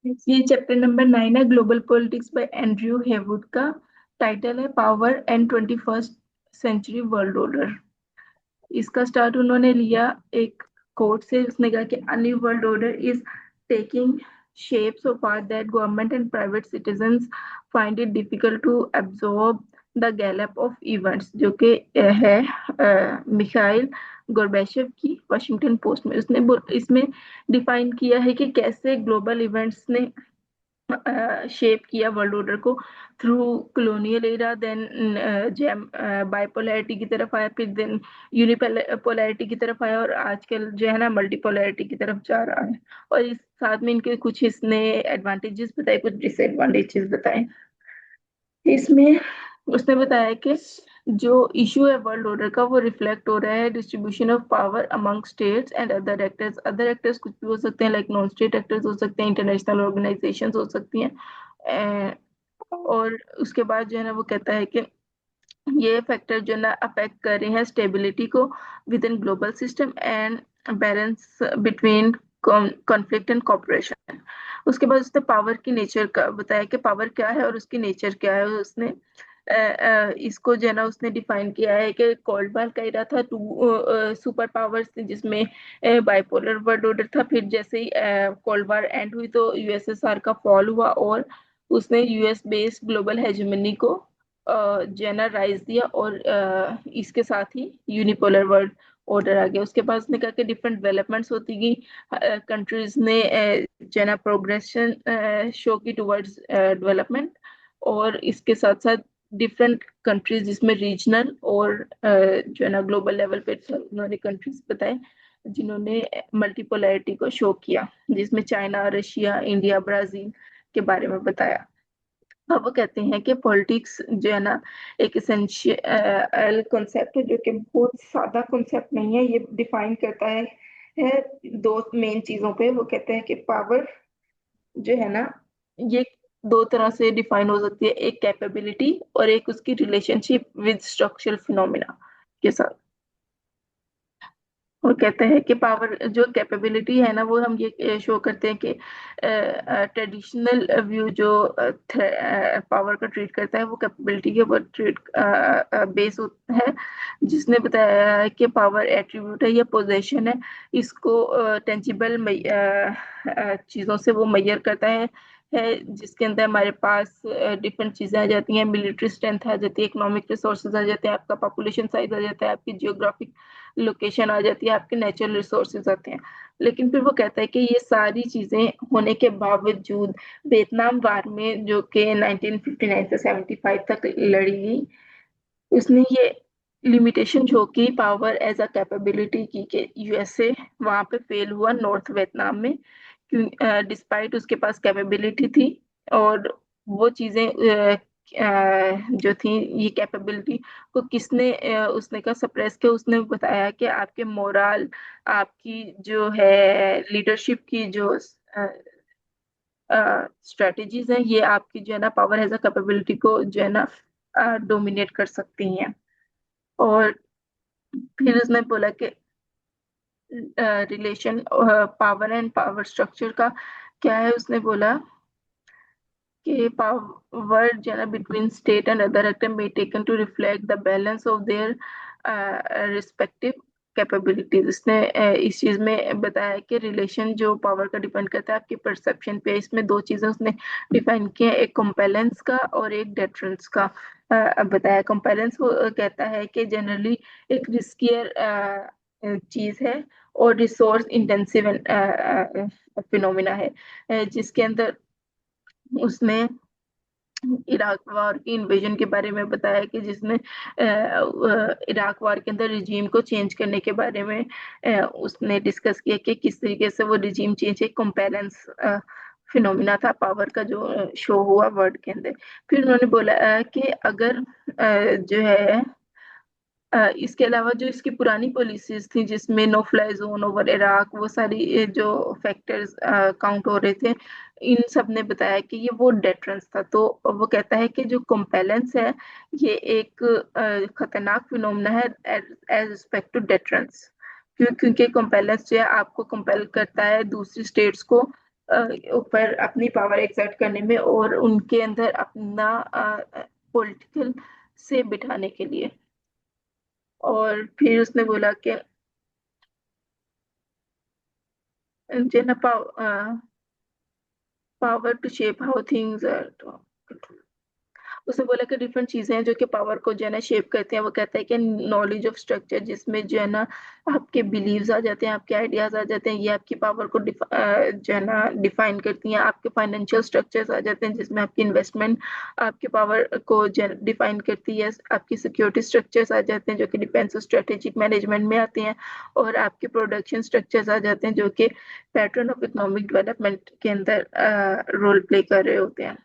ये chapter number 9 है, global politics by Andrew Heywood का। टाइटल है power and 21st century world order. इसका स्टार्ट उन्होंने लिया एक कोट से। उसने कहा कि a new world order is taking shape so far that government and private citizens find it difficult to absorb the gallop of events, जो कि है मिखाइल गोर्बेचेव की वाशिंगटन पोस्ट में। उसने इसमें डिफाइन किया है कि कैसे ग्लोबल इवेंट्स ने शेप किया वर्ल्ड ऑर्डर को। थ्रू कॉलोनियल एरा, देन जैम बाइपोलैरिटी की तरफ आया, फिर देन यूनिपोलैरिटी की तरफ आया, और आजकल जो है ना मल्टीपोलैरिटी की तरफ जा रहा है। और इस साथ में इनके कुछ इसने एडवांटेजेस बताए, कुछ डिसएडवांटेजेस बताए। इसमें उसने बताया कि जो इशू है वर्ल्ड ऑर्डर का वो रिफ्लेक्ट हो रहा है distribution of power among states and other actors. Other actors कुछ भी हो सकते हैं, लाइक नॉन स्टेट एक्टर्स हो सकते हैं, इंटरनेशनल ऑर्गेनाइजेशंस हो सकती हैं। और उसके बाद जो है ना वो कहता है कि ये फैक्टर जो है ना अफेक्ट कर रहे हैं स्टेबिलिटी को with in global system and balance between conflict and cooperation. उसके बाद उसने पावर की नेचर का बताया कि पावर क्या है और उसकी नेचर क्या है। उसने इसको जो है ना उसने डिफाइन किया है कि कोल्ड वार का एरा था, टू सुपर पावर्स थी जिसमें बाइपोलर वर्ल्ड ऑर्डर था। फिर जैसे ही कोल्ड वार एंड हुई तो यूएसएसआर का फॉल हुआ और उसने यूएस बेस्ड ग्लोबल हेजेमनी को जेनर राइज दिया, और इसके साथ ही यूनिपोलर वर्ल्ड ऑर्डर आ गया। उसके बाद उसने कहा कि डिफरेंट डेवलपमेंट्स होती गई, कंट्रीज ने जेना प्रोग्रेशन शो की टुवर्ड्स डेवलपमेंट। और इसके साथ साथ डिफरेंट कंट्रीज जिसमें रीजनल और जो है ना ग्लोबल लेवल पे उन्होंने कंट्रीज बताए जिन्होंने मल्टीपोलैरिटी को शो किया, जिसमें चाइना, रशिया, इंडिया, ब्राजील के बारे में बताया। अब वो कहते हैं कि पॉलिटिक्स जो है ना एक एसेंशियल कॉन्सेप्ट है, जो कि बहुत सादा कॉन्सेप्ट नहीं है। ये डिफाइन करता है दो मेन चीजों पे। वो कहते हैं कि पावर जो है ना ये दो तरह से डिफाइन हो सकती है, एक कैपेबिलिटी और एक उसकी रिलेशनशिप विद स्ट्रक्चरल फिनोमिना के साथ। वो कहते हैं कि पावर जो कैपेबिलिटी है ना वो हम ये शो करते हैं कि ट्रेडिशनल व्यू जो पावर का ट्रीट करता है वो कैपेबिलिटी के ऊपर ट्रीट बेस है, जिसने बताया है कि पावर एट्रीब्यूट है या पोजेशन है। इसको टेंजिबल चीजों से वो मेजर करता है जिसके अंदर हमारे पास डिफरेंट चीजें आ जाती हैं, मिलिट्री स्ट्रेंथ आ जाती है, इकोनॉमिक रिसोर्सेज आ जाते हैं, आपका पॉपुलेशन साइज आ जाता है, आपकी जियोग्राफिक लोकेशन आ जाती है, आपके नेचुरल रिसोर्सेज आते हैं। लेकिन फिर वो कहता है कि ये सारी चीजें होने के बावजूद वियतनाम वार में जो कि 1959 से 75 तक लड़ी गई, उसने ये लिमिटेशन शो की पावर एज अ कैपेबिलिटी की कि यूएसए वहां पे फेल हुआ नॉर्थ वियतनाम में, डिस्पाइट उसके पास कैपेबिलिटी थी। और वो चीजें जो थी, ये कैपेबिलिटी को किसने उसने का सप्रेस किया। उसने बताया कि आपके मोरल, आपकी जो है लीडरशिप की जो स्ट्रेटजीज हैं, ये आपकी जो है ना पावर एज अ कैपेबिलिटी को जो है ना डोमिनेट कर सकती हैं। और फिर उसने बोला कि relation power and power structure का क्या है। उसने बोला कि पावर जो है ना between state and other actor may taken to reflect the balance of their respective capabilities. उसने इस चीज में बताया कि रिलेशन जो पावर का डिपेंड करता है आपकी परसेप्शन पे। इसमें दो चीजें उसने डिफाइन की हैं, एक कंपेलेंस का और एक डेटरेंस का। बताया कंपेलेंस वो कहता है कि जनरली एक रिस्कियर चीज है और रिसोर्स इंटेंसिव फिनोमिना है, जिसके अंदर उसने इराक वॉर की इन्वेजन के बारे में बताया कि जिसने इराक वॉर के अंदर रिजीम को चेंज करने के बारे में उसने डिस्कस किया कि किस तरीके से वो रिजीम चेंज एक कंपेरेंस फिनोमिना था पावर का जो शो हुआ वर्ल्ड के अंदर। फिर उन्होंने बोला कि अगर जो है इसके अलावा जो इसकी पुरानी पॉलिसीज थी जिसमें no fly zone over Iraq, वो सारी जो फैक्टर्स काउंट हो रहे थे, इन सब ने बताया कि ये वो डेटरेंस था। तो वो कहता है कि जो कंपेलेंस है ये एक खतरनाक फिनोमेना है एज रिस्पेक्ट टू डेटरेंस। क्योंकि कंपेलेंस जो है आपको कंपेल करता है दूसरी स्टेट्स को ऊपर अपनी पावर एक्सर्ट करने में और उनके अंदर अपना पॉलिटिकल से बिठाने के लिए। और फिर उसने बोला कि जेना power to shape how things are. उसने बोला कि डिफरेंट चीजें हैं जो कि पावर को जो है ना शेप करते हैं। वो कहता है कि नॉलेज ऑफ स्ट्रक्चर, जिसमें जो है ना आपके बिलीव्स आ जाते हैं, आपके आइडियाज आ जाते हैं, ये आपकी पावर को जो है ना डिफाइन करती हैं। आपके फाइनेंशियल स्ट्रक्चर्स आ जाते हैं, जिसमें आपकी इन्वेस्टमेंट आपके पावर को डिफाइन करती है। आपकी सिक्योरिटी स्ट्रक्चर्स आ जाते हैं जो कि डिफेंस और स्ट्रेटेजिक मैनेजमेंट में आते हैं। और आपके प्रोडक्शन स्ट्रक्चर्स आ जाते हैं जो कि पैटर्न ऑफ इकोनॉमिक डेवलपमेंट के अंदर रोल प्ले कर रहे होते हैं।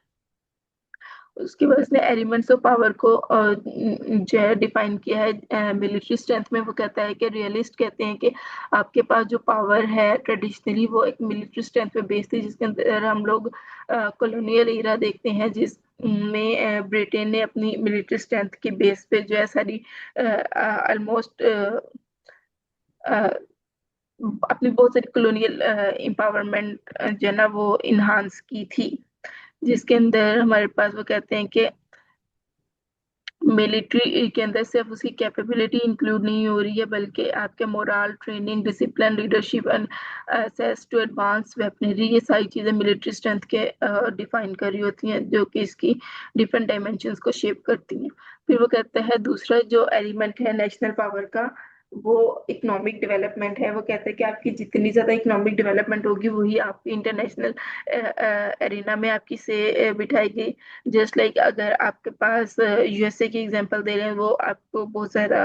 उसके बाद उसने एलिमेंट्स ऑफ पावर को जो है डिफाइन किया है मिलिट्री स्ट्रेंथ में। वो कहता है कि रियलिस्ट कहते हैं कि आपके पास जो पावर है ट्रेडिशनली वो एक मिलिट्री स्ट्रेंथ पे बेस्ड थी, जिसके अंदर हम लोग कॉलोनियल एरा देखते हैं, जिस में ब्रिटेन ने अपनी मिलिट्री स्ट्रेंथ की बेस पे जो है सारी ऑलमोस्ट अपनी बहुत सारी कॉलोनियल एम्पावरमेंट जो है ना वो इन्हांस की थी। जिसके अंदर हमारे पास वो कहते हैं कि मिलिट्री के अंदर सिर्फ उसकी कैपेबिलिटी इंक्लूड नहीं हो रही है, बल्कि आपके moral, training, discipline, leadership and access to advance weaponry, ये सारी चीज़ें मिलिट्री स्ट्रेंथ के डिफाइन कर रही होती हैं, जो कि इसकी डिफरेंट डायमेंशंस को शेप करती हैं। फिर वो कहता है दूसरा जो एलिमेंट है नेशनल पावर का, वो इकोनॉमिक डेवलपमेंट है। वो कहते हैं कि आपकी जितनी ज़्यादा इकोनॉमिक डेवलपमेंट होगी, वही आपकी इंटरनेशनल एरिना में आपकी से बिठाएगी। जस्ट लाइक अगर आपके पास यूएसए की एग्जांपल दे रहे हैं, वो आपको बहुत सारा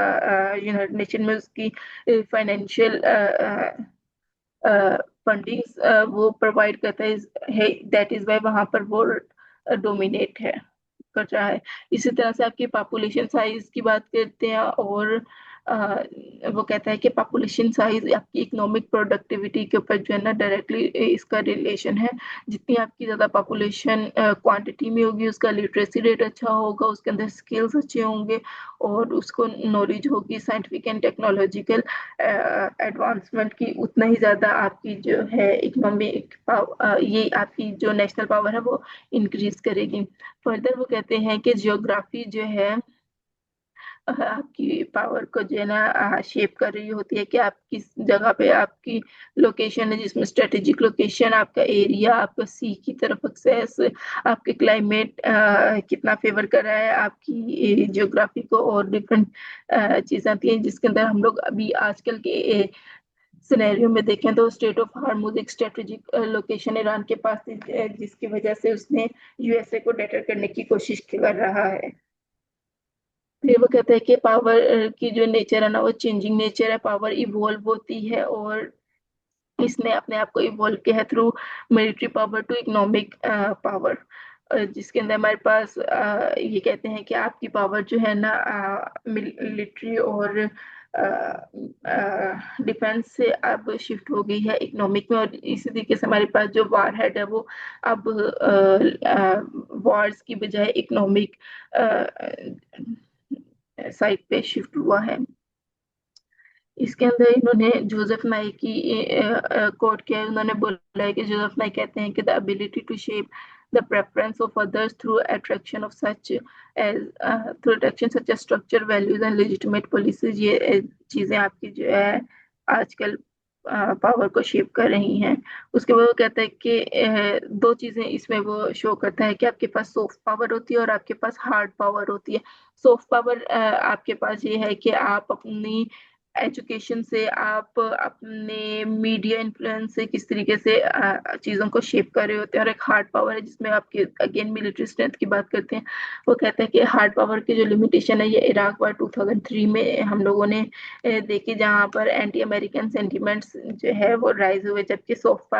यूनाइटेड नेशन में उसकी फाइनेंशियल फंडिंग्स वो प्रोवाइड करता है। दैट इज वाई वहां पर वो डोमिनेट है कर रहा है। इसी तरह से आपकी पॉपुलेशन साइज की बात करते हैं, और वो कहता है कि पॉपुलेशन साइज आपकी इकोनॉमिक प्रोडक्टिविटी के ऊपर जो है ना डायरेक्टली इसका रिलेशन है। जितनी आपकी ज़्यादा पॉपुलेशन क्वांटिटी में होगी, उसका लिटरेसी रेट अच्छा होगा, उसके अंदर स्किल्स अच्छे होंगे, और उसको नॉलेज होगी साइंटिफिक एंड टेक्नोलॉजिकल एडवांसमेंट की, उतना ही ज़्यादा आपकी जो है इकोनॉमिक ये आपकी जो नेशनल पावर है वो इंक्रीज करेगी। फर्दर वो कहते हैं कि जियोग्राफी जो है आपकी पावर को जो है ना शेप कर रही होती है कि आप किस जगह पे आपकी लोकेशन है, जिसमें स्ट्रेटेजिक लोकेशन, आपका एरिया, आपका सी की तरफ एक्सेस, आपके क्लाइमेट कितना फेवर कर रहा है आपकी जियोग्राफी को, और डिफरेंट चीज़ें आती हैं, जिसके अंदर हम लोग अभी आजकल के सिनेरियो में देखें तो स्टेट ऑफ हार्मुज एक स्ट्रेटेजिक लोकेशन ईरान के पास थी, जिसकी वजह से उसने यूएसए को डेटर करने की कोशिश कर रहा है। फिर वो कहते हैं कि पावर की जो नेचर है ना वो चेंजिंग नेचर है। पावर इवॉल्व होती है, और इसने अपने आप को इवॉल्व किया है through military power to economic power, जिसके अंदर हमारे पास ये कहते हैं कि आपकी पावर जो है ना मिलिट्री और डिफेंस से अब शिफ्ट हो गई है इकोनॉमिक में। और इसी तरीके से हमारे पास जो वार हेड है वो अब वॉर्स की बजाय इकोनॉमिक साइड पे शिफ्ट हुआ है। इसके अंदर इन्होंने जोसेफ नाई की कोट किया है। उन्होंने बोला है कि जोसेफ नाई कहते हैं कि the ability to shape the preference of others through attraction of such as through attraction such as structure values and legitimate policies, ये चीजें आपकी जो है आजकल पावर को शेप कर रही हैं। उसके बाद वो कहता है कि दो चीजें इसमें वो शो करता है कि आपके पास सॉफ्ट पावर होती है और आपके पास हार्ड पावर होती है। सॉफ्ट पावर आपके पास ये है कि आप अपनी एजुकेशन से, आप अपने मीडिया इन्फ्लुएंस से किस तरीके से चीज़ों को शेप कर रहे होते हैं। और एक हार्ड पावर है जिसमें आपके अगेन मिलिट्री स्ट्रेंथ की बात करते हैं। वो कहते हैं कि हार्ड पावर की जो लिमिटेशन है ये इराक वार 2003 में हम लोगों ने देखी, जहाँ पर एंटी अमेरिकन सेंटिमेंट्स जो है वो राइज हुए, जबकि सॉफ्ट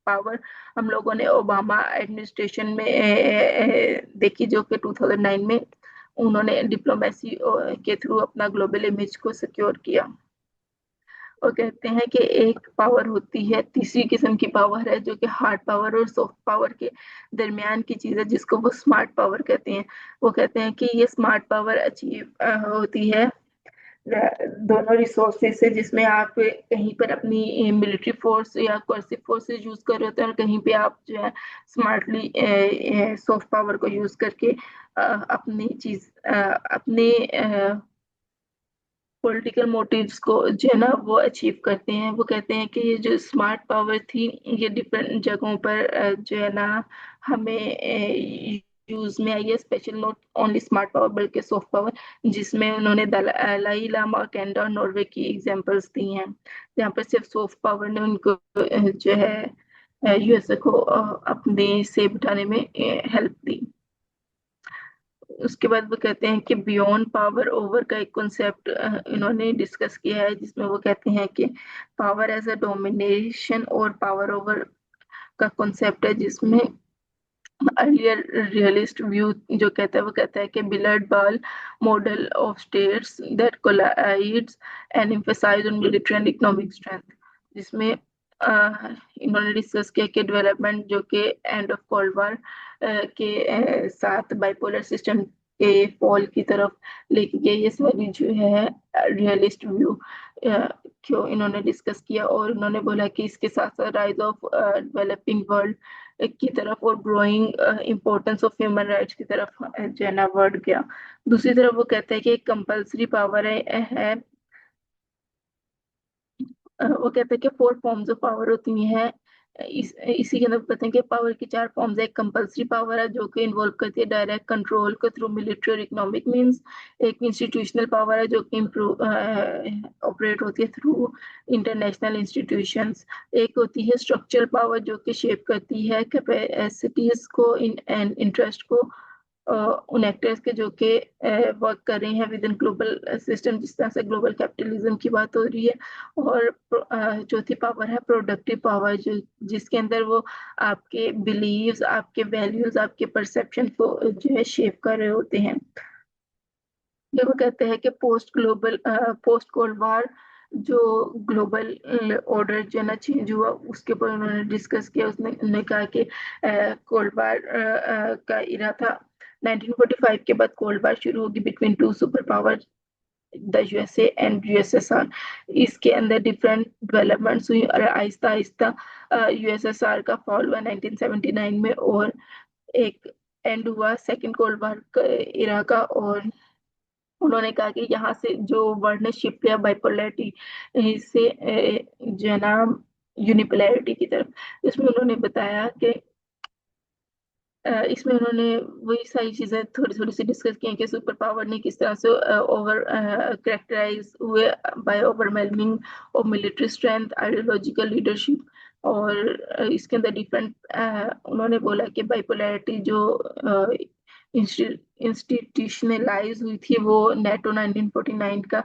पावर हम लोगों ने ओबामा एडमिनिस्ट्रेशन में देखी, जो कि 2009 में उन्होंने डिप्लोमेसी के थ्रू अपना ग्लोबल इमेज को सिक्योर किया। और कहते हैं कि एक पावर होती है, तीसरी किस्म की पावर है, जो कि हार्ड पावर और सॉफ्ट पावर के दरमियान की चीज़ है, जिसको वो स्मार्ट पावर कहते हैं। वो कहते हैं कि ये स्मार्ट पावर अचीव होती है दोनों रिसोर्सेज है, जिसमें आप कहीं पर अपनी मिलिट्री फोर्स या कोर्सिव फोर्सेज यूज कर रहे होते हैं और कहीं पे आप जो है स्मार्टली सॉफ्ट पावर को यूज करके अपनी चीज अपने पॉलिटिकल मोटिव्स को जो है ना वो अचीव करते हैं। वो कहते हैं कि ये जो स्मार्ट पावर थी ये डिफरेंट जगहों पर जो है ना हमें यूज में आई है, special not only smart power बल्कि सॉफ्ट पावर, जिसमें उन्होंने दलाई लामा, कनाडा और नॉर्वे की एग्जांपल्स दी हैं, जहाँ पर सिर्फ सॉफ्ट पावर ने उनको जो है यूएसए को अपने से बिठाने में हेल्प दी। उसके बाद वो कहते हैं कि बियॉन्ड पावर ओवर का एक कॉन्सेप्ट इन्होंने डिस्कस किया है, जिसमें वो कहते हैं कि पावर एज अ डोमिनेशन और पावर ओवर का कॉन्सेप्ट है, जिसमें अर्लियर रियलिस्ट व्यू जो कहता है वो कहता है कि billiard ball model of states that collides and emphasise on military and economic strength, जिसमें इन्होंने डिस्कस किया कि डेवलपमेंट जो कि एंड ऑफ कोल्ड वॉर के साथ बाइपोलर सिस्टम के फॉल की तरफ लेके गए। ये सारी जो है रियलिस्ट व्यू क्यों इन्होंने डिस्कस किया, और उन्होंने बोला कि इसके साथ साथ राइज ऑफ डेवलपिंग वर्ल्ड की तरफ और growing importance of human rights की तरफ जो है ना बढ़ गया। दूसरी तरफ वो कहते हैं कि एक कंपल्सरी पावर है वो कहते हैं कि 4 फॉर्म्स ऑफ पावर होती हैं। इसी के अंदर कहते हैं कि पावर की 4 फॉर्म्स है। एक कंपल्सरी पावर है जो कि इन्वॉल्व करती है डायरेक्ट कंट्रोल को थ्रू मिलिट्री और इकोनॉमिक मींस। एक इंस्टीट्यूशनल पावर है जो कि इम्प्रूव ऑपरेट होती है थ्रू इंटरनेशनल इंस्टीट्यूशंस। एक होती है स्ट्रक्चरल पावर जो कि शेप करती है कैपेसिटीज को इन एंड इंटरेस्ट को उन एक्टर्स के जो कि वर्क कर रहे हैं विद इन ग्लोबल सिस्टम, जिस तरह से ग्लोबल कैपिटलिज्म की बात हो रही है। और चौथी पावर है प्रोडक्टिव पावर, जो जिसके अंदर वो आपके बिलीव्स, आपके वैल्यूज, आपके परसेप्शन को जो है शेप कर रहे होते हैं। ये वो कहते हैं कि पोस्ट कोल्ड वॉर जो ग्लोबल ऑर्डर जो है ना चेंज हुआ, उसके ऊपर उन्होंने डिस्कस किया। उन्होंने कहा कि कोल्ड वॉर का इरा था 1945 के बाद कोल्ड वॉर शुरू होगी between two super power, the USA and USSR. इसके अंदर डिफरेंट डेवलपमेंट्स हुई और आहिस्ता आहिस्ता यूएसएसआर का फॉल हुआ 1979 में, और एक एंड हुआ सेकेंड कोल्ड वॉर इरा का। और उन्होंने कहा कि यहाँ से जो वर्ड ने शिफ्ट किया बाइपोलैरिटी से जो है ना यूनिपोलैरिटी की तरफ। इसमें उन्होंने बताया कि इसमें उन्होंने वही सारी चीजें थोड़ी थोड़ी सी डिस्कस की हैं कि सुपर पावर ने किस तरह से ओवर करेक्टराइज हुए by overwhelming of military strength, ideological leadership. और इसके अंदर डिफरेंट उन्होंने बोला कि बाइपोलैरिटी जो इंस्टीट्यूशनलाइज हुई थी वो नेटो 1949 का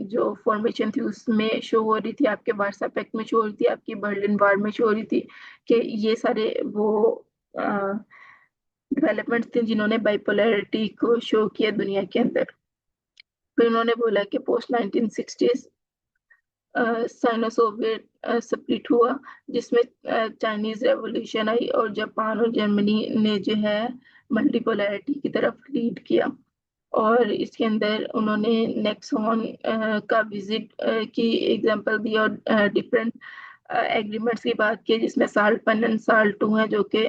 जो फॉर्मेशन थी उसमें शो हो रही थी, आपके वार्सा पैक्ट में शो हो रही थी, आपकी बर्लिन वार में शो हो रही थी, कि ये सारे वो डेवलपमेंट्स थे जिन्होंने बाइपोलैरिटी को शो किया दुनिया के अंदर। फिर उन्होंने बोला कि post 1960s cyano Soviet split हुआ, जिसमें चाइनीज रेवोल्यूशन आई और जापान और जर्मनी ने जो है मल्टीपोलैरिटी की तरफ लीड किया। और इसके अंदर उन्होंने नेक्सॉन का विजिट की एग्जांपल दी और डिफरेंट एग्रीमेंट्स की बात की, जिसमें साल्ट 1 एंड साल्ट 2 है, जो कि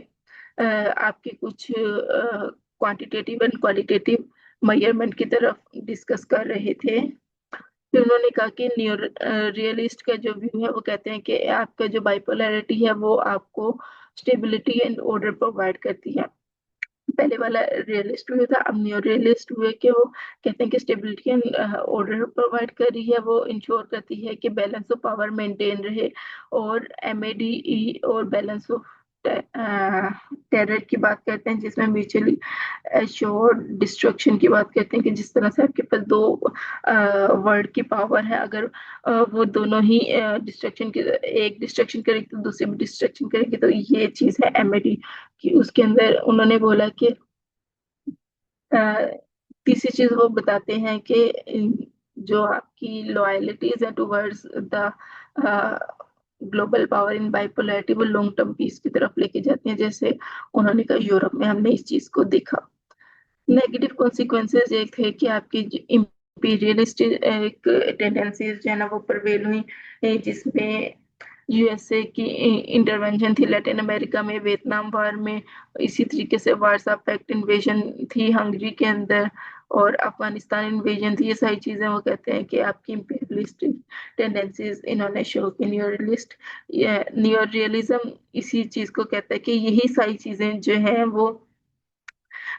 आपके कुछ क्वांटिटेटिव एंड क्वालिटेटिव मेजरमेंट की तरफ डिस्कस कर रहे थे। फिर उन्होंने कहा कि न्यू रियलिस्ट का जो व्यू है वो कहते हैं कि आपका जो बाइपोलैरिटी है वो आपको स्टेबिलिटी एंड ऑर्डर प्रोवाइड करती है। पहले वाला रियलिस्ट व्यू था, अब न्यू रियलिस्ट व्यू है कि वो कहते हैं कि स्टेबिलिटी एंड ऑर्डर प्रोवाइड कर रही है, वो इंश्योर करती है कि बैलेंस ऑफ पावर मेंटेन रहे। और एमएडीई और बैलेंस ऑफ टेरर की बात करते हैं, जिसमें म्यूचुअली एश्योर्ड डिस्ट्रक्शन की बात करते हैं कि जिस तरह से आपके पास दो वर्ल्ड की पावर है, अगर वो दोनों ही डिस्ट्रक्शन की एक डिस्ट्रक्शन करेगी तो दूसरी भी डिस्ट्रक्शन करेगी, तो ये चीज है एमएडी की। उसके अंदर उन्होंने बोला कि तीसरी चीज वो बताते हैं कि जो आपकी लॉयलिटीज है towards the global power in bipolarity वो लॉन्ग टर्म पीस की तरफ लेके जाती हैं, जैसे उन्होंने कहा यूरोप में हमने इस चीज को देखा। नेगेटिव कॉन्सिक्वेंसेज एक थे कि आपकी इम्पीरियलिस्ट एक टेंडेंसीज जो है ना वो प्रवेल हुई, जिसमें यूएसए की इंटरवेंशन थी लैटिन अमेरिका में, वियतनाम वार में, इसी तरीके से वारसा पैक्ट इन्वेजन थी हंगरी के अंदर, और अफगानिस्तान इन्वेजन थी। ये सारी चीजें वो कहते हैं कि आपकी इम्पीरियलिस्ट टेंडेंसीज इन्होंने शो की। न्यू रियलिज्म इसी चीज को कहता है कि यही सारी चीजें जो हैं वो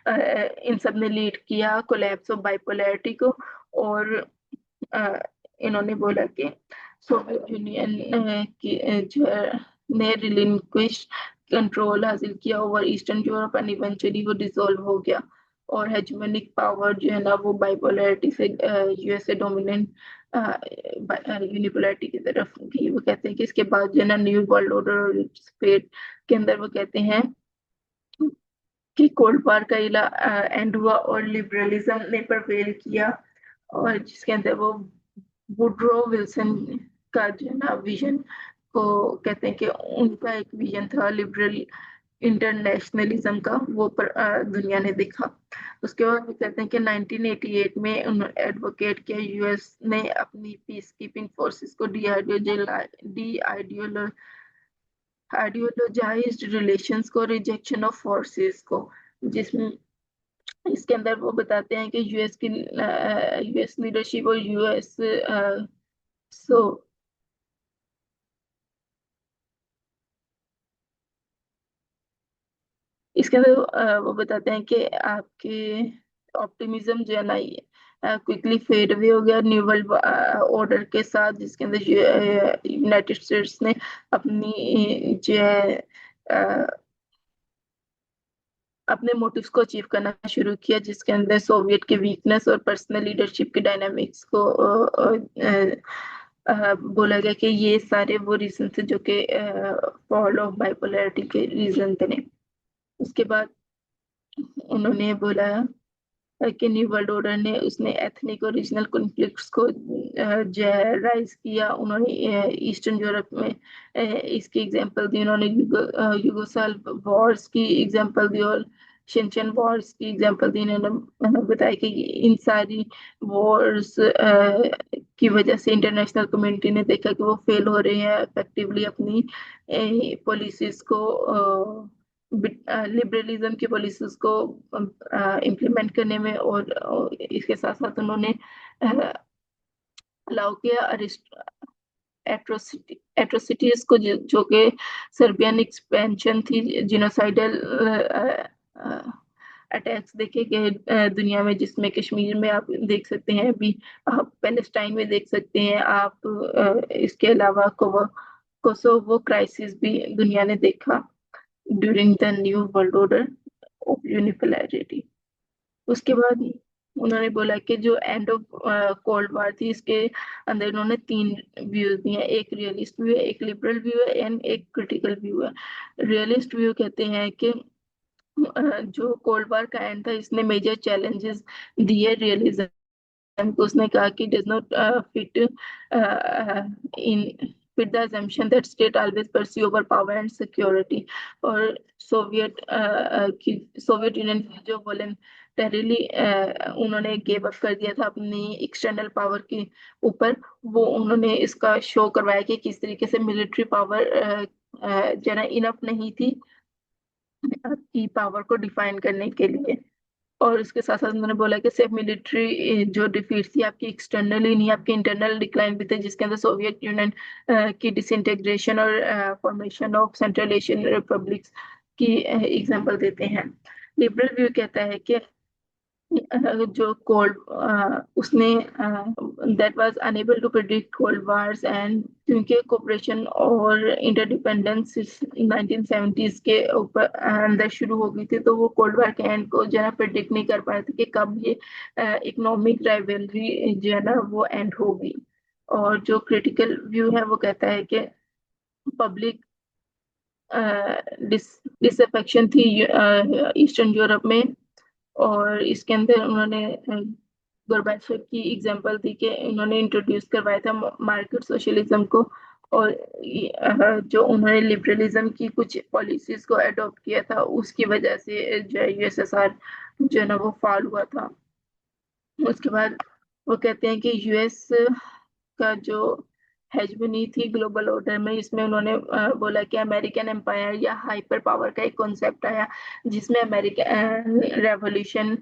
इन सब ने लीड किया कोलैप्स ऑफ बाइपोलैरिटी को। और अ, इन्होंने बोला कि सोवियत यूनियन की जो है ने रिलिंक्विश कंट्रोल हासिल किया over eastern Europe and eventually वो डिसॉल्व हो गया, और हेजेमोनिक पावर जो है ना वो बाइपोलैरिटी से यूएसए डोमिनेंट यूनिपोलैरिटी की तरफ गई। वो कहते हैं कि इसके बाद जो है ना न्यू वर्ल्ड ऑर्डर और स्पेट के अंदर वो कहते हैं कि कोल्ड वार का एंड हुआ और लिबरलिज्म ने प्रवेल किया, और जिसके अंदर वो वुडरो विल्सन का जो है ना विजन को कहते हैं कि उनका एक विजन था लिबरल इंटरनेशनलिज्म का, वो दुनिया ने देखा। उसके बाद वो कहते हैं कि 1988 में उन्होंने एडवोकेट किया यूएस ने अपनी पीस कीपिंग फोर्सेस को डी आइडियोलॉजाइज्ड रिलेशंस को, रिजेक्शन ऑफ फोर्सेस को, जिसमें इसके अंदर वो बताते हैं कि यूएस लीडरशिप और यूएस सो इसके अंदर वो बताते हैं कि आपके ऑप्टिमिज्म जो है ना ये क्विकली फेड अवे हो गया न्यू वर्ल्ड ऑर्डर के साथ, जिसके अंदर यूनाइटेड स्टेट्स ने अपनी जो है अपने मोटिव्स को अचीव करना शुरू किया, जिसके अंदर सोवियत के वीकनेस और पर्सनल लीडरशिप के डायनामिक्स को बोला गया कि ये सारे वो रीजन थे जो कि फॉल ऑफ बाइपोलैरिटी के रीजन थे। उसके बाद उन्होंने बोला कि न्यू वर्ल्ड ऑर्डर ने उसने एथनिक और रीजनल कॉन्फ्लिक्ट्स को राइज किया। उन्होंने ईस्टर्न यूरोप में इसकी एग्जांपल दी, उन्होंने युगोस्लाव वॉर्स की एग्जांपल दी और शेचेन वॉर्स की एग्जांपल दी। इन्होंने बताया कि इन सारी वॉर्स की वजह से इंटरनेशनल कम्युनिटी ने देखा कि वो फेल हो रहे हैं इफेक्टिवली अपनी पॉलिसीज को, लिबरलिज्म की पॉलिसीज को इम्प्लीमेंट करने में, और इसके साथ साथ उन्होंने अलाउ किया एट्रोसिटीज को, जो कि सर्बियन एक्सपेंशन थी, जिनोसाइडल अटैक्स देखे गए दुनिया में, जिसमें कश्मीर में आप देख सकते हैं अभी, आप पैलेस्टाइन में देख सकते हैं आप, इसके अलावा कोसोवो क्राइसिस भी दुनिया ने देखा during the new world order of unipolarity. उसके बाद उन्होंने बोला कि जो एंड ऑफ कोल्ड वार थी, इसके अंदर उन्होंने तीन व्यूज दिए हैं, एक रियलिस्ट व्यू है, एक लिबरल व्यू है एंड एक क्रिटिकल व्यू है। रियलिस्ट व्यू कहते हैं कि जो कोल्ड वार का एंड था इसने मेजर चैलेंजेस दिए रियलिज्म को। उसने कहा कि does not fit in with the assumption that state always pursue over power and security, और सोवियत यूनियन की जो वॉलेंटरीली उन्होंने गिव अप कर दिया था अपनी एक्सटर्नल पावर के ऊपर, वो उन्होंने इसका शो करवाया कि किस तरीके से मिलिट्री पावर जना इनफ नहीं थी आपकी पावर को डिफाइन करने के लिए। और उसके साथ साथ उन्होंने बोला कि सिर्फ मिलिट्री जो डिफीट थी आपकी एक्सटर्नली नहीं, आपकी इंटरनल डिक्लाइन भी थे, जिसके अंदर सोवियत यूनियन की डिसइंटीग्रेशन और formation of central Asian republics की एग्जांपल देते हैं। लिबरल व्यू कहता है कि जो कोल्ड उसने that was unable to predict cold wars, and क्योंकि कोऑपरेशन और इंटरडिपेंडेंस 1970s के ऊपर अंदर शुरू हो गई थी, तो वो कोल्ड वार के एंड को जो है प्रेडिक्ट नहीं कर पाए थे कि कब ये इकोनॉमिक राइवलरी जो है ना वो एंड होगी। और जो क्रिटिकल व्यू है वो कहता है कि पब्लिक डिसअफेक्शन थी ईस्टर्न यूरोप में, और इसके अंदर उन्होंने गोर्बाचेव की एग्जांपल दी कि उन्होंने इंट्रोड्यूस करवाया था मार्केट सोशलिज्म को, और जो उन्होंने लिबरलिज्म की कुछ पॉलिसीज को अडॉप्ट किया था उसकी वजह से जो है यूएसएसआर जो है ना वो फॉल हुआ था। उसके बाद वो कहते हैं कि यूएस का जो हेजमनी थी ग्लोबल ऑर्डर में, इसमें उन्होंने बोला कि अमेरिकन एम्पायर या हाइपर पावर का एक कॉन्सेप्ट आया, जिसमें अमेरिकन रेवोल्यूशन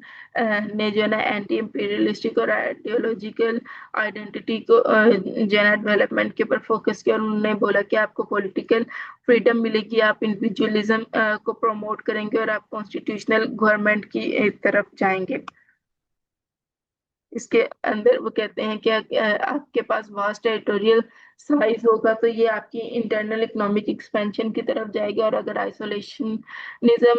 ने जो है ना एंटी इंपीरियलिस्टिक और आइडियोलॉजिकल आइडेंटिटी को जो है ना डेवलपमेंट के ऊपर फोकस किया। और उन्होंने बोला कि आपको पॉलिटिकल फ्रीडम मिलेगी, आप इंडिविजुअलिज्म को प्रमोट करेंगे और आप कॉन्स्टिट्यूशनल गवर्नमेंट की तरफ जाएंगे। इसके अंदर वो कहते हैं कि आपके पास वास्ट टेरिटोरियल साइज होगा तो ये आपकी इंटरनल इकोनॉमिक एक्सपेंशन की तरफ जाएगी। और अगर आइसोलेशनिज्म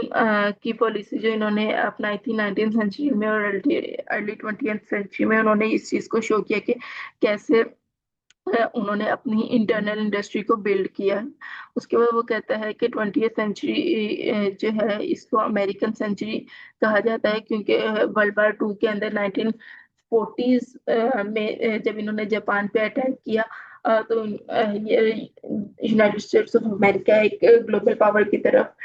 की पॉलिसी जो इन्होंने अपनाई थी 19th सेंचुरी में और अर्ली 20th सेंचुरी में, उन्होंने इस चीज को शो किया कि कैसे उन्होंने अपनी इंटरनल इंडस्ट्री को बिल्ड किया है। उसके बाद वो कहता है कि 20th सेंचुरी जो है इसको अमेरिकन सेंचुरी कहा जाता है, क्योंकि वर्ल्ड वॉर 2 के अंदर 1940s में जब इन्होंने जापान पे अटैक किया, तो ये यूनाइटेड स्टेट्स ऑफ अमेरिका एक ग्लोबल पावर की तरफ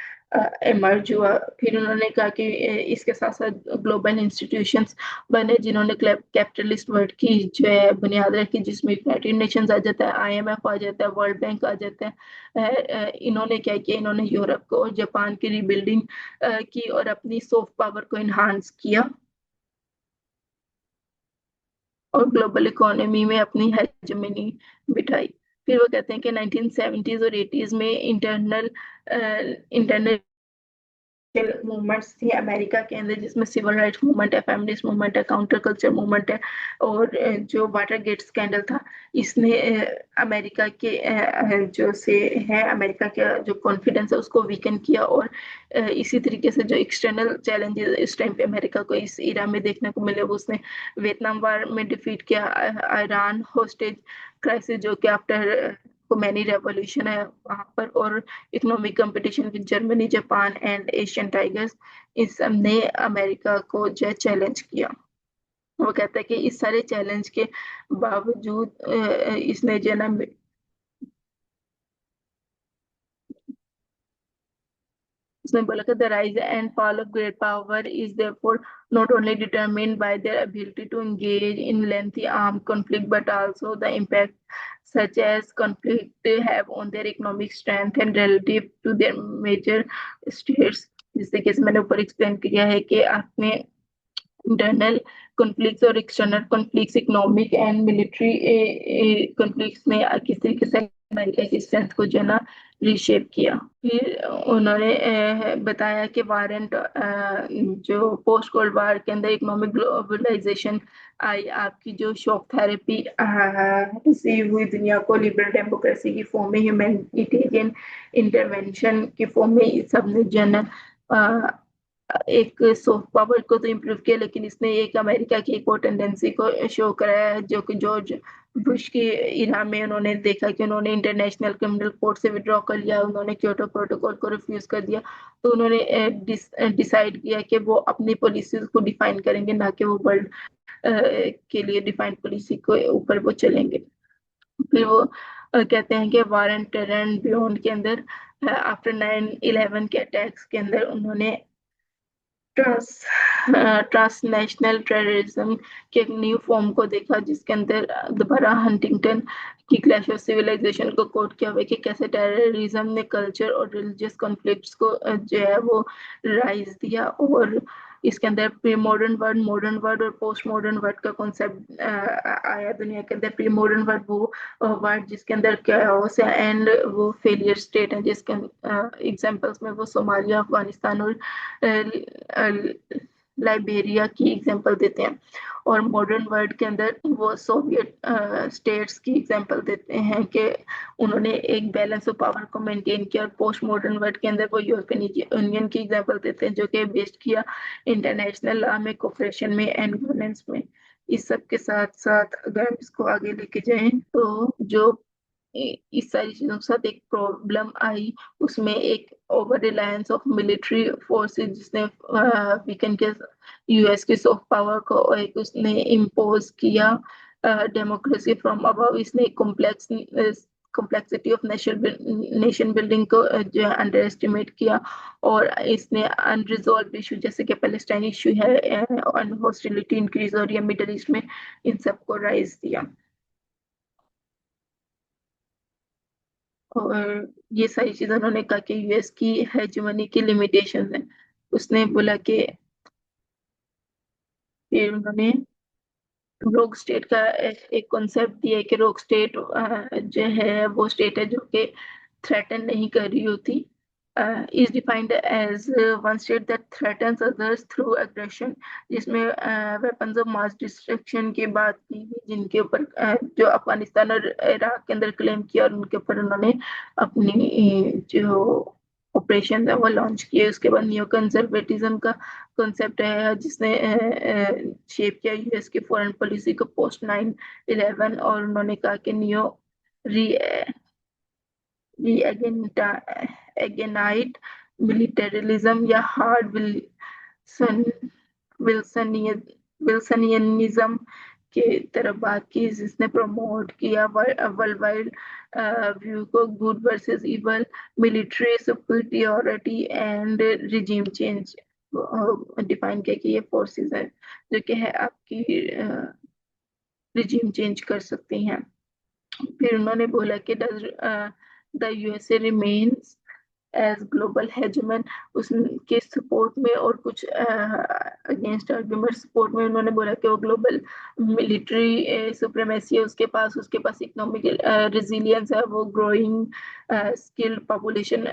इमर्ज हुआ। फिर उन्होंने कहा कि इसके साथ साथ ग्लोबल इंस्टीट्यूशंस बने जिन्होंने कैपिटलिस्ट वर्ल्ड की जो है बुनियाद रखी, जिसमें यूनाइटेड नेशंस आ जाता है, आईएमएफ आ जाता है, वर्ल्ड बैंक आ जाता है। इन्होंने क्या किया, इन्होंने यूरोप को और जापान की रीबिल्डिंग की और अपनी सॉफ्ट पावर को इन्हांस किया और ग्लोबल इकोनॉमी में अपनी हेजेमनी बिठाई। फिर वो कहते हैं कि 1970s और 80s में इंटरनल मूवमेंट्स थी अमेरिका के अंदर, जिसमें सिविल राइट्स मूवमेंट है, फेमिनिस्ट मूवमेंट है, काउंटर कल्चर मूवमेंट है। और जो वाटर गेट स्कैंडल था, इसने अमेरिका के जो से है अमेरिका का जो कॉन्फिडेंस है उसको वीकन किया। और इसी तरीके से जो एक्सटर्नल चैलेंजेस इस टाइम पे अमेरिका को इस इरा में देखने को मिले, वो उसने वियतनाम वार में डिफीट किया, ईरान होस्टेज क्राइसिस जो कि आफ्टर मैनी रेवोल्यूशन है वहां पर, और economic competition with Germany, Japan and Asian tigers, इस सब ने अमेरिका को जो चैलेंज किया। वो कहता है कि इस सारे चैलेंज के बावजूद इसने जो है ना उसने बोला कि the rise and fall of great power is therefore not only determined by their ability to engage in lengthy armed conflict, but also the impact such as conflict have on their economic strength and relative to their major states। जिस तरीके से मैंने ऊपर explain किया है कि आपने internal conflicts और external conflicts, economic and military conflicts ने किस तरीके से अमेरिका की स्ट्रेंथ को जो है ना रीशेप किया। फिर उन्होंने बताया कि वारंट जो पोस्ट कोल्ड वार के अंदर इकोनॉमिक ग्लोबलाइजेशन आई, आपकी जो शॉक थेरेपी रिसीव हुई दुनिया को लिबरल डेमोक्रेसी की फॉर्म में, ह्यूमैनिटेरियन इंटरवेंशन की फॉर्म में, सबने जनरल एक सॉफ्ट पावर को तो इम्प्रूव किया, लेकिन इसने एक अमेरिका की एक और टेंडेंसी को शो कराया है, जो कि जॉर्ज बुश की इरा में उन्होंने देखा कि उन्होंने इंटरनेशनल क्रिमिनल कोर्ट से विड्रॉ कर लिया, उन्होंने क्योटो प्रोटोकॉल को रिफ्यूज कर दिया। तो उन्होंने डिसाइड किया कि वो अपनी पॉलिसीज को डिफाइन करेंगे, ना कि वो वर्ल्ड के लिए डिफाइंड पॉलिसी को ऊपर वो चलेंगे। फिर वो कहते हैं कि war and terror and beyond के अंदर आफ्टर 9/11 के अटैक्स के अंदर उन्होंने ट्रांस ट्रांसनेशनल टेररिज्म के एक न्यू फॉर्म को देखा, जिसके अंदर दोबारा हंटिंगटन की क्लैश ऑफ सिविलाइजेशन को कोट किया हुआ कि कैसे टेररिज्म ने कल्चर और रिलीजियस कॉन्फ्लिक्ट्स को जो है वो राइज दिया। और इसके अंदर प्री मॉडर्न वर्ड और पोस्ट मॉडर्न वर्ड का कॉन्सेप्ट आया दुनिया के अंदर। प्री मॉडर्न वर्ड वो वर्ड जिसके अंदर कैओस है एंड वो फेलियर स्टेट है, जिसके एग्जांपल्स में वो सोमालिया, अफगानिस्तान और लाइबेरिया की एग्जांपल देते हैं। और मॉडर्न वर्ल्ड के अंदर वो सोवियत स्टेट्स की एग्जांपल देते हैं कि उन्होंने एक बैलेंस ऑफ पावर को मेंटेन किया। और पोस्ट मॉडर्न वर्ल्ड के अंदर वो यूरोपियन यूनियन की एग्जांपल देते हैं, जो कि बेस्ड किया इंटरनेशनल लॉ में, कोऑपरेशन में एंड गवर्नेंस में। इस सब के साथ साथ अगर हम इसको आगे लेके जाएं, तो जो इस सारी चीजों के साथ एक प्रॉब्लम आई, उसमें एक over Reliance of military forces, जिसने वीकेंड के यूएस की सॉफ्ट पावर को एक उसने इम्पोज किया डेमोक्रेसी फ्रॉम अबव। इसने complex complexity of nation building को जो है अंडर एस्टिमेट किया, और इसने अनरिजॉल्व इशू जैसे कि पैलेस्टाइन इशू है, हॉस्टिलिटी इंक्रीज हो रही है मिडल ईस्ट में, इन सबको राइज दिया। और ये सारी चीजें उन्होंने कहा कि यूएस की हेजेमनी की लिमिटेशन है। उसने बोला कि, फिर उन्होंने रोग स्टेट का एक कॉन्सेप्ट दिया है कि रोग स्टेट जो है वो स्टेट है जो कि थ्रेटन नहीं कर रही होती, is defined as one state that threatens others through aggression, जिसमें वेपन्स ऑफ मास डिस्ट्रक्शन की बात की गई, जिनके ऊपर जो अफगानिस्तान और इराक के अंदर क्लेम किया, और उनके ऊपर उन्होंने अपनी जो ऑपरेशन है वो लॉन्च किए। उसके बाद न्यू कंजर्वेटिज्म का कॉन्सेप्ट है, जिसने शेप किया यूएस की फॉरेन पॉलिसी को पोस्ट 9/11, और उन्होंने कहा कि नियो री एगेनाइट मिलिटरिज्म या हार्ड विल्सन विल्सनियनिज्म के तरफ बात की, जिसने प्रमोट किया वर्ल्ड वाइड व्यू को good versus evil, military superiority and regime change define किया कि ये फोर्सेस है जो कि है आपकी रिजीम चेंज कर सकती हैं। फिर उन्होंने बोला कि the USA remains as global hegemon, उसके सपोर्ट में और कुछ अगेंस्ट आर्गुमेंट सपोर्ट में उन्होंने बोला कि वो ग्लोबल मिलिट्री सुप्रीमेसी है उसके पास, इकोनॉमिक रेजिलियंस है, वो ग्रोइंग स्किल्ड पॉपुलेशन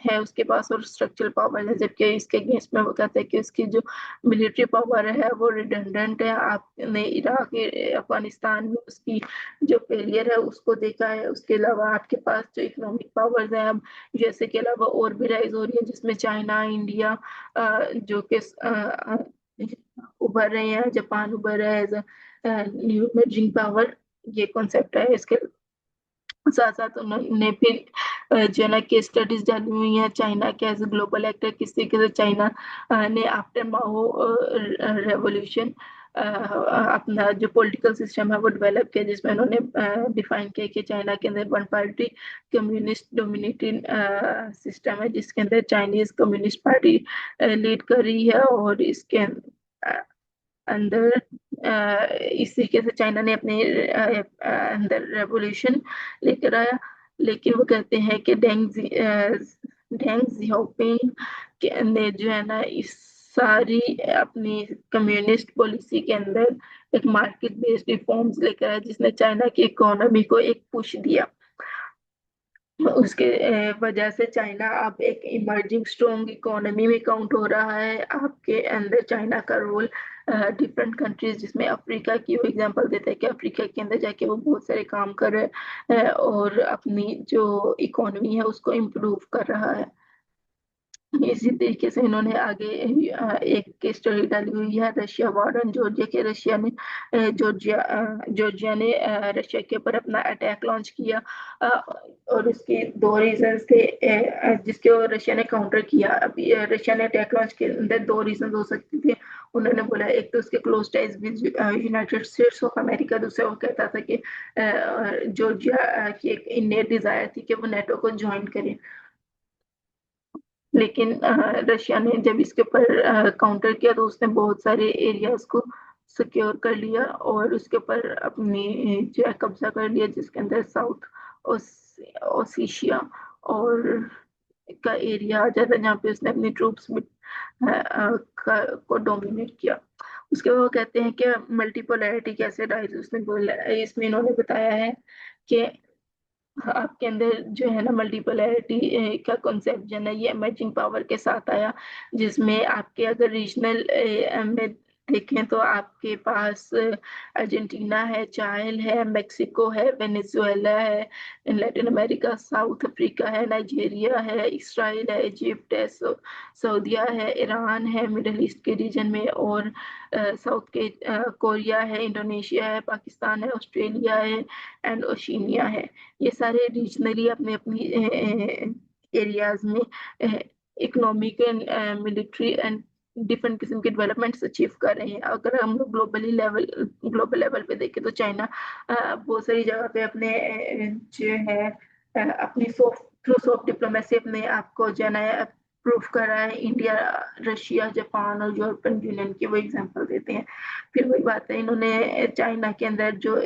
है उसके पास, और स्ट्रक्चरल पावर है। जबकि इसके अगेंस्ट में वो कहते हैं कि उसकी जो मिलिट्री पावर है वो रिडंडेंट है। आपने इराक अफगानिस्तान में उसकी जो फेलियर है उसको देखा है। उसके अलावा आपके पास जो इकोनॉमिक पावर्स हैं अब यूएसए के अलावा और भी राइज हो रही है, जिसमें चाइना, इंडिया जो कि उभर रहे हैं, जापान उभर रहा है एज न्यू इमर्जिंग पावर। ये कॉन्सेप्ट है। इसके साथ साथ उन्होंने फिर जो है ना केस स्टडीज डाली हुई है चाइना के एज ग्लोबल एक्टर, किस तरीके से चाइना ने आफ्टर माओ रेवोल्यूशन अपना जो पॉलिटिकल सिस्टम है वो डेवलप किया, जिसमें उन्होंने डिफाइन किया कि चाइना के अंदर one party communist dominated system है, जिसके अंदर चाइनीज कम्युनिस्ट पार्टी लीड कर रही है, और इसके अंदर इस तरीके से चाइना ने अपने अंदर रेवोल्यूशन लेकर आया। लेकिन वो कहते हैं कि डेंग जियाओपिंग ने जो है ना इस सारी अपनी कम्युनिस्ट पॉलिसी के अंदर एक मार्केट बेस्ड रिफॉर्म्स लेकर आया, जिसने चाइना की इकोनॉमी को एक पुश दिया। उसके वजह से चाइना अब एक इमर्जिंग स्ट्रॉन्ग इकोनॉमी में काउंट हो रहा है। आपके अंदर चाइना का रोल डिफरेंट कंट्रीज, जिसमें अफ्रीका की वो एग्जांपल देते हैं कि अफ्रीका के अंदर जाके वो बहुत सारे काम कर रहे हैं और अपनी जो इकोनॉमी है उसको इम्प्रूव कर रहा है। इसी तरीके से इन्होंने आगे एक केस स्टडी डाली हुई है रशिया वॉर ऑन जॉर्जिया के। जॉर्जिया ने रशिया के ऊपर अपना अटैक लॉन्च किया, और उसके दो रीजंस थे जिसके रशिया ने काउंटर किया। अभी रशिया ने अटैक लॉन्च के अंदर दो रीजन हो सकते थे। उन्होंने बोला एक तो उसके close ties with United states of America, दूसरा वो कहता था कि जॉर्जिया की एक इननेट डिजायर थी कि वो नेटो को ज्वाइन करे। लेकिन रशिया ने जब इसके ऊपर काउंटर किया तो उसने बहुत सारे एरियाज को सिक्योर कर लिया और उसके ऊपर अपनी जो है कब्जा कर लिया, जिसके अंदर साउथ ओसेशिया और का एरिया आ जाता है, जहाँ पे उसने अपनी ट्रूप्स को डोमिनेट किया। उसके बाद वो कहते हैं कि मल्टीपोलैरिटी कैसे राइज, उसने बोला इसमें इन्होंने बताया है कि आपके अंदर जो है ना मल्टीपोलैरिटी का कॉन्सेप्ट जो है ना ये इमर्जिंग पावर के साथ आया, जिसमें आपके अगर रीजनल में देखें तो आपके पास अर्जेंटीना है, चाइल है, मेक्सिको है, वेनेजुएला है, लैटिन अमेरिका साउथ अफ्रीका है, नाइजीरिया है, इसराइल है, इजिप्ट है, सऊदीया है, ईरान है मिडिल ईस्ट के रीजन में, और साउथ के कोरिया है, इंडोनेशिया है, पाकिस्तान है, ऑस्ट्रेलिया है एंड ओशिनिया है। ये सारे रीजनली अपने अपनी एरियाज में economic and military and different किस्म के डेवलपमेंट्स अचीव कर रहे हैं। अगर हम लोग ग्लोबल लेवल पे देखें तो चाइना बहुत सारी जगह पे अपने जो है अपनी सॉफ्ट थ्रू सॉफ्ट डिप्लोमेसी अपने आप को जो है ना प्रूव कर रहा है। इंडिया, रशिया, जापान और यूरोपियन यूनियन की वो एग्जांपल देते हैं। फिर वही बात है, इन्होंने चाइना के अंदर जो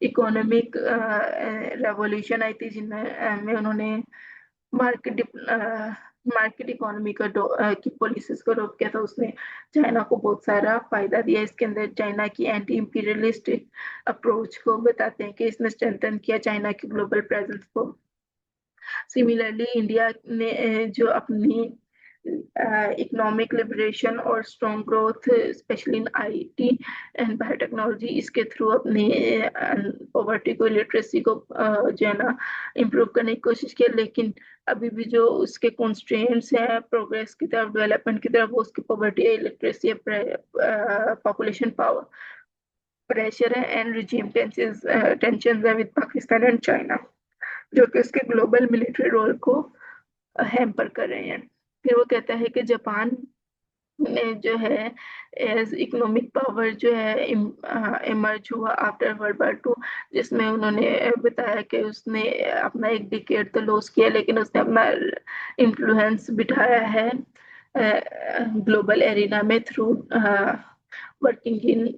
इकोनॉमिक रेवोल्यूशन आई थी जिनमें में उन्होंने मार्केट मार्केट इकोनॉमी की पॉलिसीज को रोक किया था, उसने चाइना को बहुत सारा फायदा दिया। इसके अंदर चाइना की एंटी इंपीरियलिस्ट अप्रोच को बताते हैं कि इसने स्ट्रेंथन किया चाइना की ग्लोबल प्रेजेंस को। सिमिलरली इंडिया ने जो अपनी इकोनॉमिक लिबरेशन और strong growth specially in IT and biotechnology, इसके थ्रू अपनी पॉवर्टी को, लिटरेसी को जो है ना इम्प्रूव करने की कोशिश की। लेकिन अभी भी जो उसके कॉन्स्ट्रेंट्स हैं प्रोग्रेस की तरफ, डेवलपमेंट की तरफ, वो उसकी poverty, literacy, population power pressure है एंड रिजीम टेंशन है विद पाकिस्तान एंड चाइना, जो कि उसके ग्लोबल मिलिट्री रोल को हैम्पर कर रहे हैं। फिर वो कहता है कि जापान में जो है एज इकोनॉमिक पावर जो है इमर्ज हुआ आफ्टर वर्ल्ड वॉर 2, जिसमें उन्होंने बताया कि उसने अपना एक डिकेड तो लॉस किया, लेकिन उसने अपना इन्फ्लुएंस बिठाया है ग्लोबल एरिना में through working in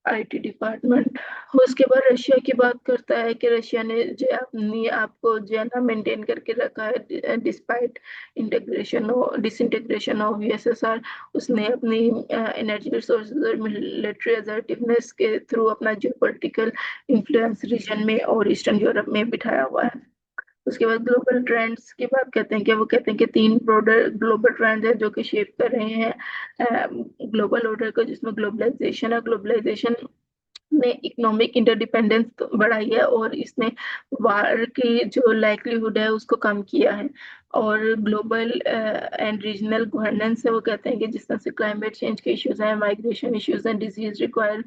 IT department. उसके बाद रशिया की बात करता है कि रशिया ने जो अपनी आपको जो है ना मेंटेन करके रखा है डिस्पाइट डिसइंटीग्रेशन ऑफ यूएसएसआर। उसने अपनी एनर्जी रिसोर्सेज और मिलिट्री असर्टिवनेस के थ्रू अपना जो पॉलिटिकल इन्फ्लुएंस रीजन में और ईस्टर्न यूरोप में बिठाया हुआ है। उसके बाद ग्लोबल ट्रेंड्स की बात करते हैं कि वो कहते हैं कि 3 ब्रॉडर ग्लोबल ट्रेंड्स है जो कि शेप कर रहे हैं ग्लोबल ऑर्डर को, जिसमें ग्लोबलाइजेशन है। ग्लोबलाइजेशन ने इकोनॉमिक इंटरडिपेंडेंस बढ़ाई है और इसने वार की जो लाइक्लीहुड है उसको कम किया है। और ग्लोबल एंड रीजनल गवर्नेंस है, वो कहते हैं कि जिस तरह से क्लाइमेट चेंज के इश्यूज हैं, माइग्रेशन इश्यूज हैं, डिजीज रिक्वायर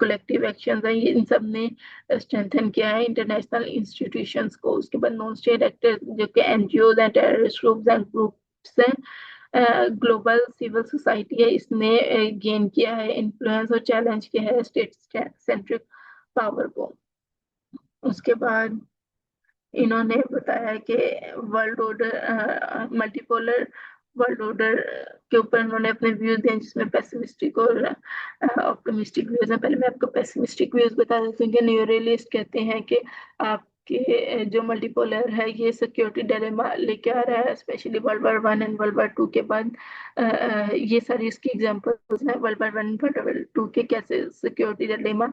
कलेक्टिव एक्शन है, ये इन सब ने स्ट्रेंथन किया है इंटरनेशनल इंस्टीट्यूशंस को। उसके बाद नॉन स्टेट एक्टर्स जो कि NGO and terrorist groups and groups हैं, ग्लोबल सिविल सोसाइटी है, इसने गेन किया है इन्फ्लुएंस और चैलेंज किया है स्टेट सेंट्रिक पावर को। उसके बाद इन्होंने बताया कि world order, multipolar world order के ऊपर इन्होंने अपने व्यूज दिए, जिसमें पेसिमिस्टिक और ऑप्टिमिस्टिक व्यूज हैं। पहले मैं आपको पेसिमिस्टिक व्यूज बता देती हूँ कि न्यूरेलिस्ट कहते हैं कि आपके जो मल्टीपोलर है ये सिक्योरिटी डिलेमा लेके आ रहा है, specially world war 1 and world war 2 के बाद। ये सारी इसकी एग्जांपल्स हैं वर्ल्ड वॉर 1 वर्ल्ड वॉर 2 के, कैसे सिक्योरिटी डिलेमा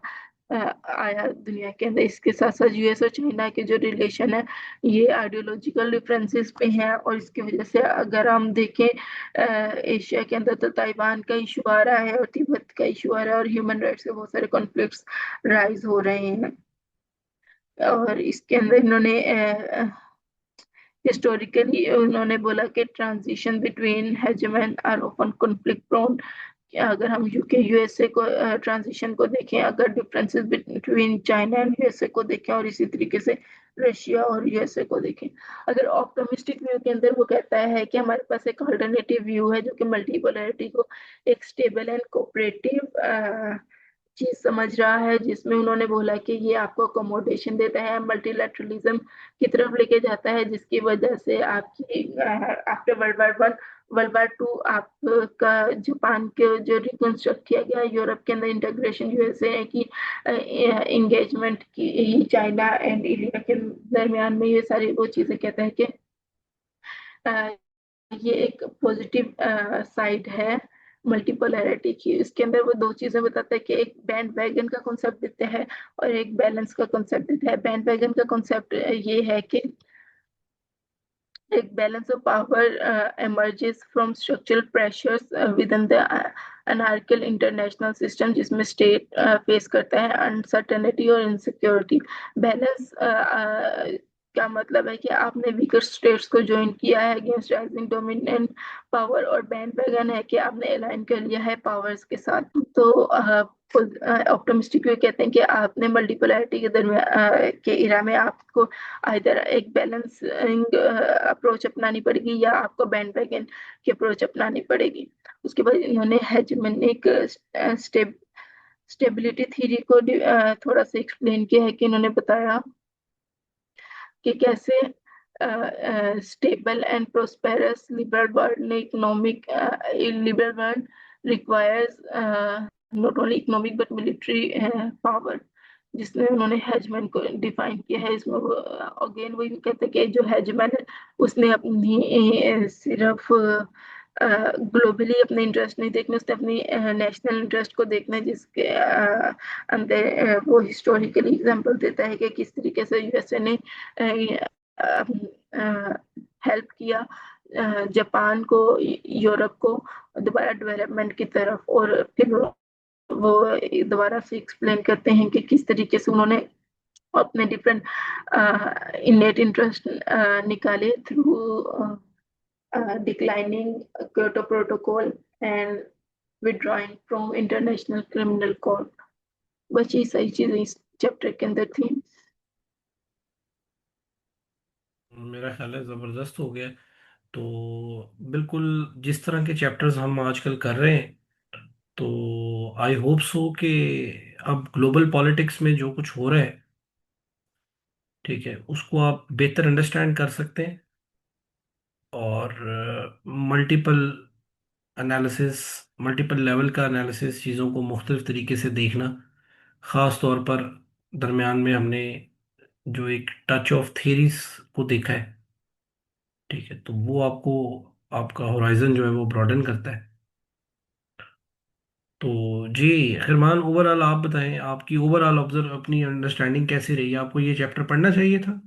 आया दुनिया के अंदर। इसके साथ साथ यूएस और चाइना के जो रिलेशन है ये आइडियोलॉजिकल डिफरेंसेस पे हैं, और इसकी वजह से अगर हम देखें एशिया के अंदर तो ताइवान का इशू आ रहा है और तिब्बत का इशू आ रहा है, और ह्यूमन राइट्स के बहुत सारे कॉन्फ्लिक्ट्स राइज हो रहे हैं। और इसके अंदर इन्होंने हिस्टोरिकली उन्होंने बोला कि transition between hegemon are open conflict prone. अगर हम यूके यूएसए को ट्रांजिशन को देखें, अगर differences between China and USA को देखें, और इसी तरीके से रशिया और यूएसए को देखें। अगर ऑप्टिमिस्टिक व्यू के अंदर वो कहता है कि हमारे पास एक अल्टरनेटिव व्यू है जो कि मल्टीपोलैरिटी को एक स्टेबल एंड कोऑपरेटिव चीज समझ रहा है, जिसमें उन्होंने बोला कि ये आपको अकोमोडेशन देता है, मल्टीलैटरलिज्म की तरफ लेके जाता है, जिसकी वजह से आपकी after world war 1 world war 2 आपका जापान के जो रिकंस्ट्रक्ट किया गया यूरोप के अंदर इंटीग्रेशन यूएसए की एंगेजमेंट की चाइना एंड इंडिया के दरमियान में, ये सारी वो चीजें कहता है कि ये एक पॉजिटिव साइड है मल्टीपोलैरिटी की। इसके अंदर वो 2 चीजें बताता है कि एक बैंड वैगन का कॉन्सेप्ट देता है और एक बैलेंस का कॉन्सेप्ट देता है। बैंड वैगन का कॉन्सेप्ट ये है कि एक balance of power emerges from structural pressures within the anarchical international system, जिसमें स्टेट फेस करता है अनसर्टेनिटी और इनसिक्योरिटी। बैलेंस का मतलब है कि आपने वीकर स्टेट्स को ज्वाइन किया है अगेंस्ट राइजिंग डोमिनेंट पावर, और बैंड वैगन है कि आपने अलाइन कर लिया है पावर्स के साथ। तो ऑप्टिमिस्टिक व्यू कहते हैं कि आपने मल्टीपोलैरिटी के दरमियान के इरा में आपको इधर एक बैलेंसिंग अप्रोच अपनानी पड़ेगी या आपको बैंडवैगन की अप्रोच अपनानी पड़ेगी। उसके बाद इन्होंने हेजमोनिक स्टेबिलिटी थ्योरी को थोड़ा सा एक्सप्लेन किया है कि इन्होंने बताया कि कैसे stable and prosperous liberal world ने economic liberal world requires not only economic but military power, जिसने उन्होंने हेजमैन को डिफाइन किया है। इसमें वो अगेन वही कहते हैं कि जो हेजमैन है उसने अपनी सिर्फ ग्लोबली अपने इंटरेस्ट नहीं देखने, उसने अपनी नेशनल इंटरेस्ट को देखना है, जिसके अंदर वो हिस्टोरिकली एग्जांपल देता है कि किस तरीके से यूएसए ने हेल्प किया जापान को, यूरोप को दोबारा डेवलपमेंट की तरफ। और फिर वो दोबारा से एक्सप्लेन करते हैं कि किस तरीके से उन्होंने अपने डिफरेंट इनेट इंटरेस्ट निकाले through declining Kyoto protocol and withdrawing from international criminal court. बस ये सही चीजें इस चैप्टर के अंदर थी। मेरा ख्याल है ज़बरदस्त हो गया। तो बिल्कुल जिस तरह के चैप्टर्स हम आजकल कर रहे हैं, तो आई होप सो कि अब ग्लोबल पॉलिटिक्स में जो कुछ हो रहा है, ठीक है, उसको आप बेहतर अंडरस्टैंड कर सकते हैं। और मल्टीपल एनालिसिस, मल्टीपल लेवल का एनालिसिस, चीज़ों को मुख्तलिफ तरीके से देखना, ख़ास तौर पर दरमियान में हमने जो एक टच ऑफ थियरीज को देखा है, ठीक है, तो वो आपको आपका होराइजन जो है वो ब्रॉडन करता है। तो जी खिरमान, ओवरऑल आप बताएं, आपकी ओवरऑल ऑब्जर्व अपनी अंडरस्टैंडिंग कैसी रही? आपको ये चैप्टर पढ़ना चाहिए था?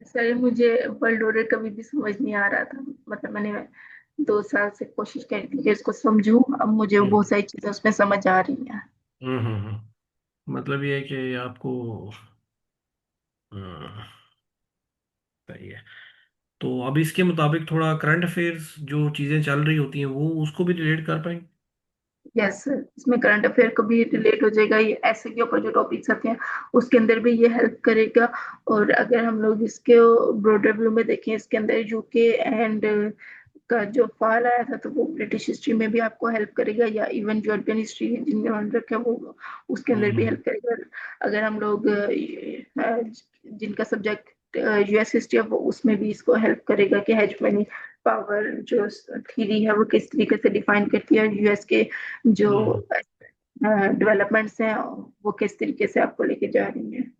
सर मुझे वर्ल्ड ऑर्डर कभी भी समझ नहीं आ रहा था, मतलब मैंने 2 साल से कोशिश करी थी कि इसको समझूं, अब मुझे हम्म बहुत सारी चीजें उसमें समझ आ रही हैं। मतलब ये है कि आपको सही है। तो अब इसके मुताबिक थोड़ा करंट अफेयर्स जो चीज़ें चल रही होती हैं वो उसको भी रिलेट कर पाएंगे। यस सर, इसमें करंट अफेयर को भी रिलेट हो जाएगा, ये ऐसे के ऊपर जो टॉपिक्स आते हैं उसके अंदर भी ये हेल्प करेगा। और अगर हम लोग इसके ब्रॉडर व्यू में देखें, इसके अंदर यूके एंड का जो फॉल आया था तो वो ब्रिटिश हिस्ट्री में भी आपको हेल्प करेगा, या इवन यूरोपियन हिस्ट्री जिनने मान रखा है वो उसके अंदर भी हम्म हेल्प करेगा। अगर हम लोग जिनका सब्जेक्ट यूएस हिस्ट्री है वो उसमें भी इसको हेल्प करेगा कि हेजमनी पावर जो थीरी है वो किस तरीके से डिफाइन करती है, यूएस के जो हम्म डेवलपमेंट्स हैं वो किस तरीके से आपको लेके जा रही हैं।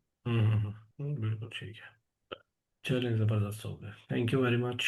बिल्कुल ठीक है। चलें, ज़बरदस्त हो गया। Thank you very much.